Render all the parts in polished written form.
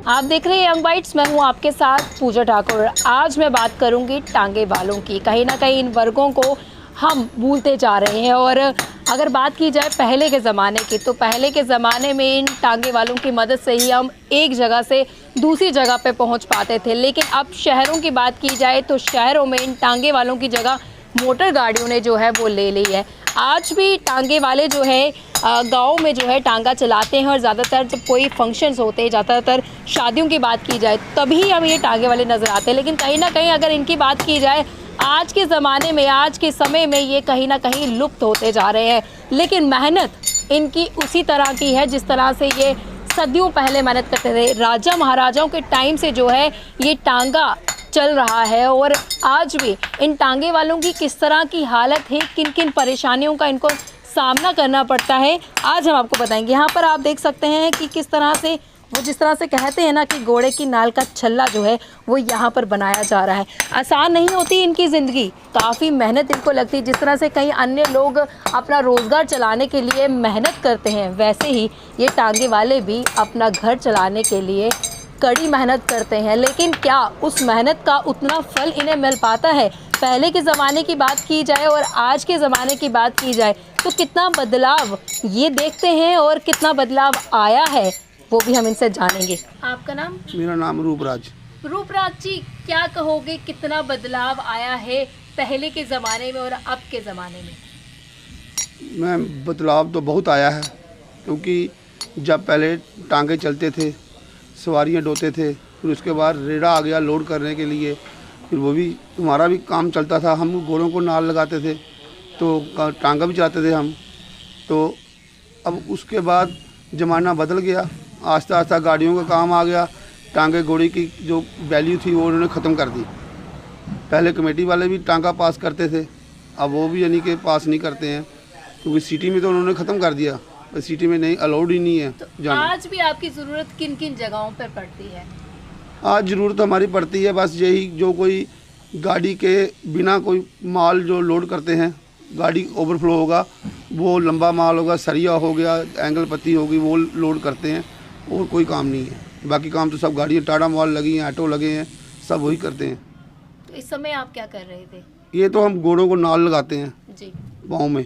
आप देख रहे हैं यंग बाइट्स, मैं हूं आपके साथ पूजा ठाकुर। आज मैं बात करूंगी टांगे वालों की। कहीं ना कहीं इन वर्गों को हम भूलते जा रहे हैं। और अगर बात की जाए पहले के ज़माने की, तो पहले के ज़माने में इन टांगे वालों की मदद से ही हम एक जगह से दूसरी जगह पे पहुंच पाते थे। लेकिन अब शहरों की बात की जाए तो शहरों में इन टांगे वालों की जगह मोटर गाड़ियों ने जो है वो ले ली है। आज भी टांगे वाले जो है गाँव में जो है टांगा चलाते हैं। और ज़्यादातर जब कोई फंक्शंस होते हैं, ज़्यादातर शादियों की बात की जाए, तभी हम ये टांगे वाले नज़र आते हैं। लेकिन कहीं ना कहीं अगर इनकी बात की जाए, आज के ज़माने में, आज के समय में ये कहीं ना कहीं लुप्त होते जा रहे हैं। लेकिन मेहनत इनकी उसी तरह की है जिस तरह से ये सदियों पहले मेहनत करते थे। राजा महाराजाओं के टाइम से जो है ये टांगा चल रहा है। और आज भी इन टांगे वालों की किस तरह की हालत है, किन किन परेशानियों का इनको सामना करना पड़ता है, आज हम आपको बताएंगे। यहाँ पर आप देख सकते हैं कि किस तरह से वो, जिस तरह से कहते हैं ना कि घोड़े की नाल का छल्ला जो है वो यहाँ पर बनाया जा रहा है। आसान नहीं होती इनकी ज़िंदगी, काफ़ी मेहनत इनको लगती है। जिस तरह से कई अन्य लोग अपना रोज़गार चलाने के लिए मेहनत करते हैं, वैसे ही ये टांगे वाले भी अपना घर चलाने के लिए कड़ी मेहनत करते हैं। लेकिन क्या उस मेहनत का उतना फल इन्हें मिल पाता है? पहले के ज़माने की बात की जाए और आज के ज़माने की बात की जाए तो कितना बदलाव ये देखते हैं और कितना बदलाव आया है वो भी हम इनसे जानेंगे। आपका नाम? मेरा नाम रूपराज। रूपराज जी, क्या कहोगे, कितना बदलाव आया है पहले के ज़माने में और अब के ज़माने में? बदलाव तो बहुत आया है, क्योंकि जब पहले टांगे चलते थे, सवारियां ढोते थे, फिर उसके बाद रेड़ा आ गया लोड करने के लिए, फिर वो भी हमारा भी काम चलता था। हम घोड़ों को नाल लगाते थे तो टांगा भी चलाते थे हम। तो अब उसके बाद ज़माना बदल गया, आस्ता आस्ता गाड़ियों का काम आ गया। टांगे घोड़ी की जो वैल्यू थी वो उन्होंने ख़त्म कर दी। पहले कमेटी वाले भी टांगा पास करते थे, अब वो भी यानी कि पास नहीं करते हैं, क्योंकि सिटी में तो उन्होंने ख़त्म कर दिया। सिटी में नहीं, अलाउड ही नहीं है। तो आज भी आपकी ज़रूरत किन किन जगहों पर पड़ती है? आज ज़रूरत हमारी पड़ती है बस यही, जो कोई गाड़ी के बिना कोई माल जो लोड करते हैं, गाड़ी ओवरफ्लो होगा, वो लंबा माल होगा, सरिया हो गया, एंगल पत्ती होगी, वो लोड करते हैं। और कोई काम नहीं है, बाकी काम तो सब गाड़ियाँ, टाटा माल लगी हैं, ऑटो लगे हैं, सब वही करते हैं। तो इस समय आप क्या कर रहे थे? ये तो हम घोड़ों को नाल लगाते हैं जी पाँव में,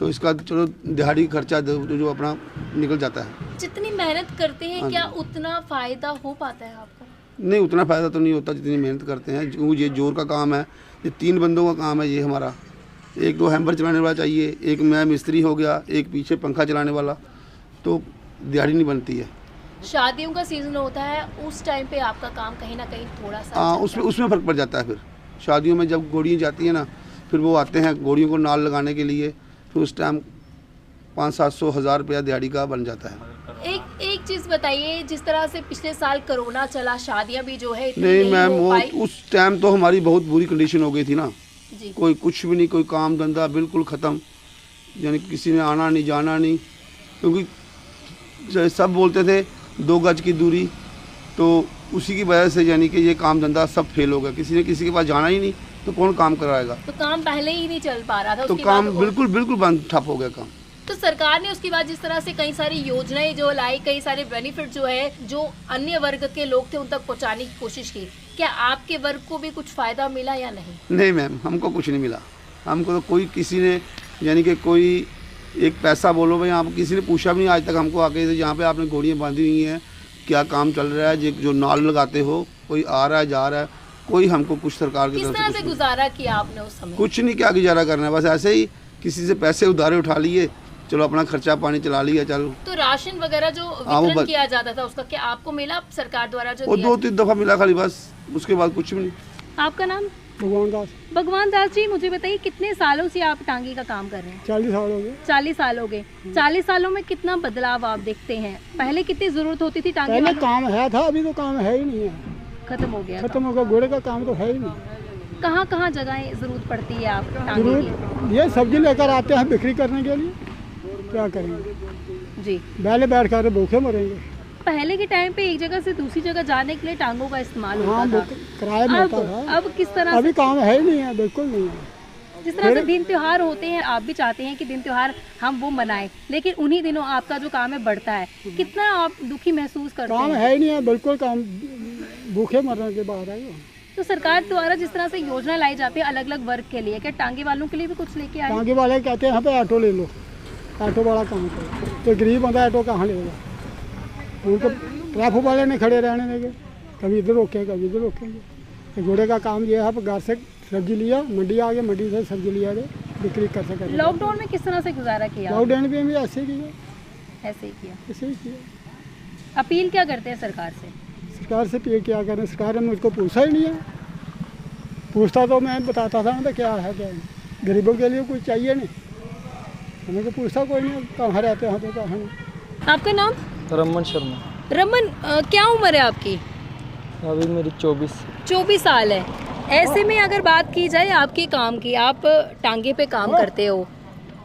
तो इसका चलो दिहाड़ी खर्चा जो अपना निकल जाता है। जितनी मेहनत करते हैं क्या उतना फ़ायदा हो पाता है आपको? नहीं, उतना फ़ायदा तो नहीं होता जितनी मेहनत करते हैं, क्योंकि ये जोर का काम है। ये 3 बंदों का काम है ये हमारा। एक तो हैम्पर चलाने वाला चाहिए, एक मैं मिस्त्री हो गया, एक पीछे पंखा चलाने वाला, तो दिहाड़ी नहीं बनती है। शादियों का सीज़न होता है, उस टाइम पे आपका काम कहीं ना कहीं थोड़ा सा हाँ, उसमें फ़र्क पड़ जाता है। फिर शादियों में जब घोड़ियाँ जाती हैं ना, फिर वो आते हैं घोड़ियों को नाल लगाने के लिए, फिर उस टाइम 500-700 हज़ार रुपया दिहाड़ी का बन जाता है। एक चीज़ बताइए, जिस तरह से पिछले साल कोरोना चला, शादियां भी जो है नहीं मैम, वो उस टाइम तो हमारी बहुत बुरी कंडीशन हो गई थी ना जी। कोई कुछ भी नहीं, कोई काम धंधा बिल्कुल ख़त्म, यानी किसी ने आना नहीं जाना नहीं, क्योंकि सब बोलते थे 2 गज की दूरी, तो उसी की वजह से यानी कि ये काम धंधा सब फेल हो गया। किसी ने किसी के पास जाना ही नहीं, तो कौन काम कराएगा? तो काम पहले ही नहीं चल पा रहा था, तो काम बिल्कुल बंद, ठप हो गया काम। तो सरकार ने उसके बाद जिस तरह से कई सारी योजनाएं जो लाई, कई सारे बेनिफिट जो है जो अन्य वर्ग के लोग थे उन तक पहुंचाने की कोशिश की। क्या आपके वर्ग को भी कुछ फ़ायदा मिला या नहीं? नहीं मैम, हमको कुछ नहीं मिला। हमको तो कोई किसी ने यानी कि कोई एक पैसा बोलो भाई, आप किसी ने पूछा भी नहीं आज तक हमको आके, जहाँ पे आपने घोड़ियाँ बांधी हुई हैं, क्या काम चल रहा है, जो नाल लगाते हो, कोई आ रहा है जा रहा है, कोई हमको कुछ सरकार की तरफ से गुजारा किया आपने उस समय? कुछ नहीं, क्या गुजारा करना है, बस ऐसे ही किसी से पैसे उधारे उठा लिए, चलो अपना खर्चा पानी चला लिया, चलो। तो राशन वगैरह जो वितरण किया जाता था उसका क्या आपको मिला सरकार द्वारा? जो वो 2-3 दफ़ा मिला खाली, बस उसके बाद कुछ भी नहीं। आपका नाम? भगवान दास। भगवान दास जी, मुझे बताइए कितने सालों से आप टांगे का काम कर रहे हैं? 40 साल हो गए। 40 साल हो गए। 40 सालों में कितना बदलाव आप देखते हैं? पहले कितनी जरूरत होती थी टांगे? पहले काम है था, अभी तो काम है ही नहीं है, खत्म हो गया। खत्म हो गया, घोड़े का काम तो है ही नहीं। कहाँ कहाँ जगह जरूरत पड़ती है आप टांगे की? ये सब्जी लेकर आते हैं बिक्री करने के लिए, क्या करेंगे जी, पहले बैठ कर भूखे मरेंगे। पहले के टाइम पे एक जगह से दूसरी जगह जाने के लिए टांगों का इस्तेमाल होता था, किराया मिलता था। अब किस तरह? अभी काम है ही नहीं है, बिल्कुल नहीं है। जिस तरह से दिन त्योहार होते हैं, आप भी चाहते हैं कि दिन त्योहार हम वो मनाएं, लेकिन उन्हीं दिनों आपका जो काम है बढ़ता है, कितना आप दुखी महसूस करते काम हैं? है ही नहीं है, बिल्कुल काम भूखे मरने के बाद है। तो सरकार द्वारा जिस तरह से योजना लाई जाती है अलग अलग वर्ग के लिए, क्या टांगे वालों के लिए भी कुछ लेके आए? टांगे वाले कहते हैं यहाँ पे ऑटो ले लो, ऑटो वाला काम करो, तो गरीब बंदा ऑटो कहाँ लेगा? उनको ट्रैफिक वाले ने खड़े रहने देंगे, कभी इधर रोकेंगे कभी इधर रोकेंगे। तो घोड़े का काम ये है, आप घर से सब्जी लिया, मंडी आ गए, मंडी से सब्जी लिया गए, बिक्री कर सके। लॉकडाउन में किस तरह से गुजारा किया? लॉकडाउन में भी ऐसे ही किया, ऐसे ही किया। ऐसे ही किया। अपील क्या करते हैं सरकार से? सरकार से पे क्या करें, सरकार ने मुझको पूछा ही नहीं है। पूछता तो मैं बताता था ना क्या है क्या नहीं। गरीबों के लिए कुछ चाहिए नहीं, हमें तो पूछता कोई नहीं, कहाँ रहते हैं तो कहाँ नहीं। आपका नाम? रमन शर्मा। रमन, क्या उम्र है आपकी? अभी मेरी 24 साल है। ऐसे में अगर बात की जाए आपके काम की, आप टांगे पे काम करते हो,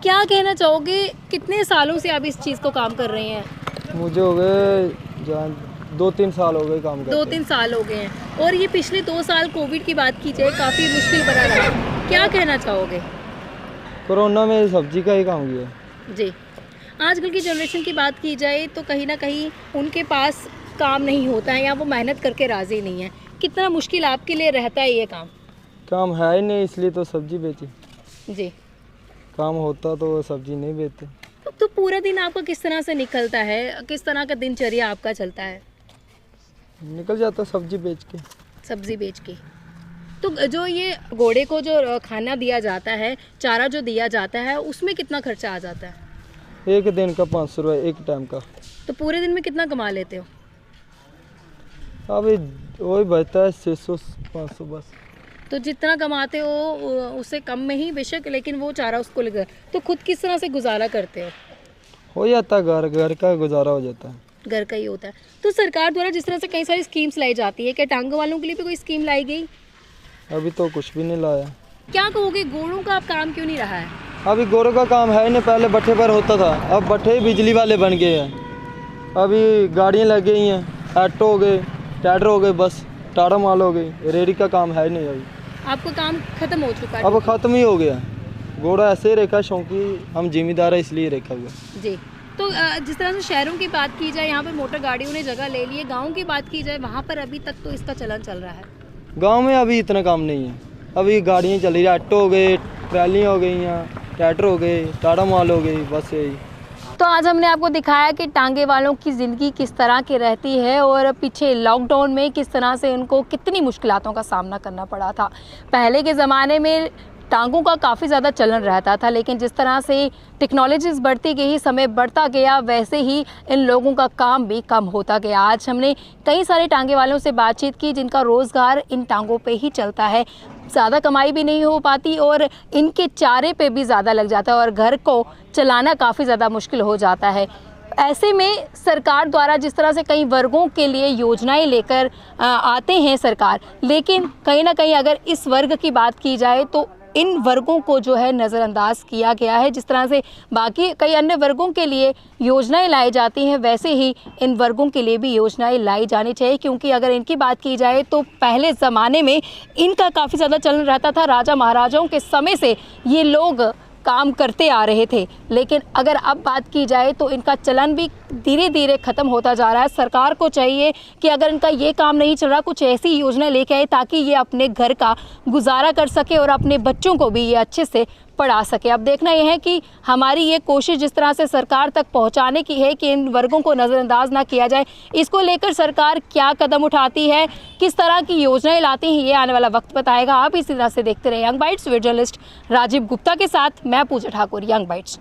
क्या कहना चाहोगे, कितने सालों से आप इस चीज़ को काम कर रहे हैं? मुझे हो गए 2-3 साल हो गए काम करते। 2-3 साल हो गए हैं, और ये पिछले 2 साल कोविड की बात की जाए काफ़ी मुश्किल बना रहा, क्या कहना चाहोगे? कोरोना में सब्जी का ही काम किया। जी, आजकल की जनरेशन की बात की जाए तो कहीं ना कहीं उनके पास काम नहीं होता है या वो मेहनत करके राज़ी नहीं है, कितना मुश्किल आपके लिए रहता है ये काम? काम है ही नहीं, इसलिए तो सब्जी बेची। जी, काम होता तो सब्जी नहीं बेचते। तो पूरा दिन आपका किस तरह से निकलता है, किस तरह का दिनचर्या आपका चलता है? निकल जाता सब्जी बेच के। सब्जी बेच के। तो जो ये घोड़े को जो खाना दिया जाता है, चारा जो दिया जाता है, उसमें कितना खर्चा आ जाता है? एक दिन का 500 रुपये, एक टाइम का। तो पूरे दिन में कितना कमा लेते हो? अभी वही बचता है 600-500 बस। तो जितना कमाते हो उससे कम में ही बेशक, लेकिन वो चारा उसको लगा, तो खुद किस तरह से गुजारा करते हो? जाता है, घर का गुजारा हो जाता है। घर का ही होता है। तो सरकार द्वारा जिस तरह से कई सारी स्कीम्स लाई जाती है, क्या टांगों वालों के लिए भी कोई स्कीम लाई गई? अभी तो कुछ भी नहीं लाया। क्या कहोगे, घोड़ों का अब काम क्यों नहीं रहा है? अभी गोरों का काम है ही नहीं, पहले भट्ठे पर होता था, अब भट्ठे ही बिजली वाले बन गए हैं। अभी गाड़ियाँ लग गई हैं, ऑटो हो गए, ट्रैक्टर हो गए, बस टाटा माल हो गई, रेडी का काम है ही नहीं अभी। आपका काम खत्म हो चुका है? अब ख़त्म ही हो गया। घोड़ा ऐसे ही रखा, शौकी हम जिम्मेदार है इसलिए रखा हुआ। जी, तो जिस तरह से शहरों की बात की जाए, यहाँ पर मोटर गाड़ियों ने जगह ले ली है, गाँव की बात की जाए वहाँ पर अभी तक तो इसका चलन चल रहा है। गाँव में अभी इतना काम नहीं है, अभी गाड़ियाँ चल रही है, ऑटो हो गए, ट्रैलियाँ हो गई हैं, ट्रैक्टर हो गए, टाटा माल हो गई, बस यही। तो आज हमने आपको दिखाया कि टांगे वालों की ज़िंदगी किस तरह की रहती है और पीछे लॉकडाउन में किस तरह से उनको कितनी मुश्किलों का सामना करना पड़ा था। पहले के ज़माने में टांगों का काफ़ी ज़्यादा चलन रहता था, लेकिन जिस तरह से टेक्नोलॉजीज़ बढ़ती गई, समय बढ़ता गया, वैसे ही इन लोगों का काम भी कम होता गया। आज हमने कई सारे टांगे वालों से बातचीत की जिनका रोज़गार इन टांगों पे ही चलता है। ज़्यादा कमाई भी नहीं हो पाती और इनके चारे पे भी ज़्यादा लग जाता है और घर को चलाना काफ़ी ज़्यादा मुश्किल हो जाता है। ऐसे में सरकार द्वारा जिस तरह से कई वर्गों के लिए योजनाएं लेकर आते हैं सरकार, लेकिन कहीं ना कहीं अगर इस वर्ग की बात की जाए तो इन वर्गों को जो है नज़रअंदाज किया गया है। जिस तरह से बाकी कई अन्य वर्गों के लिए योजनाएं लाई जाती हैं, वैसे ही इन वर्गों के लिए भी योजनाएं लाई जानी चाहिए, क्योंकि अगर इनकी बात की जाए तो पहले ज़माने में इनका काफ़ी ज़्यादा चलन रहता था। राजा महाराजाओं के समय से ये लोग काम करते आ रहे थे, लेकिन अगर अब बात की जाए तो इनका चलन भी धीरे धीरे ख़त्म होता जा रहा है। सरकार को चाहिए कि अगर इनका ये काम नहीं चल रहा, कुछ ऐसी योजना लेके आए ताकि ये अपने घर का गुजारा कर सके और अपने बच्चों को भी ये अच्छे से पढ़ा सके। अब देखना यह है कि हमारी ये कोशिश जिस तरह से सरकार तक पहुंचाने की है कि इन वर्गों को नज़रअंदाज ना किया जाए, इसको लेकर सरकार क्या कदम उठाती है, किस तरह की योजनाएं लाती हैं, ये आने वाला वक्त बताएगा। आप इसी तरह से देखते रहे young bites. Video journalist Rajiv Gupta के साथ मैं पूजा ठाकुर, यंग बाइट्स।